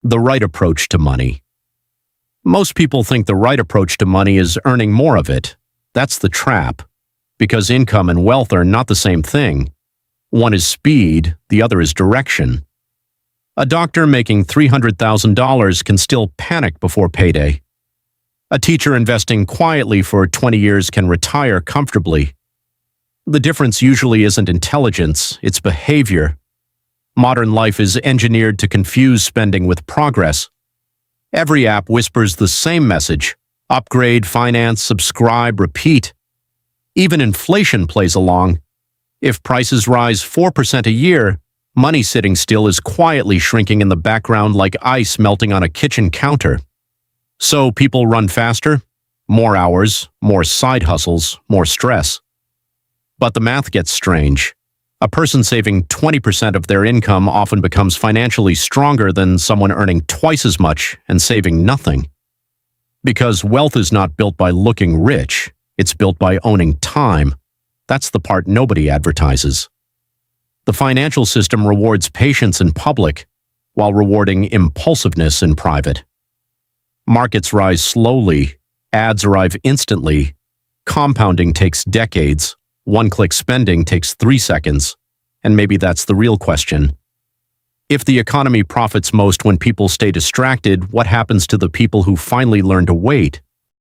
The right approach to money. Most people think the right approach to money is earning more of it. That's the trap, because income and wealth are not the same thing. One is speed, the other is direction. A doctor making $300,000 can still panic before payday. A teacher investing quietly for 20 years can retire comfortably. The difference usually isn't intelligence, it's behavior. Modern life is engineered to confuse spending with progress. Every app whispers the same message: upgrade, finance, subscribe, repeat. Even inflation plays along. If prices rise 4% a year, money sitting still is quietly shrinking in the background like ice melting on a kitchen counter. So people run faster, more hours, more side hustles, more stress. But the math gets strange. A person saving 20% of their income often becomes financially stronger than someone earning twice as much and saving nothing. Because wealth is not built by looking rich, it's built by owning time. That's the part nobody advertises. The financial system rewards patience in public, while rewarding impulsiveness in private. Markets rise slowly, ads arrive instantly, compounding takes decades, one-click spending takes 3 seconds, and maybe that's the real question. If the economy profits most when people stay distracted, what happens to the people who finally learn to wait?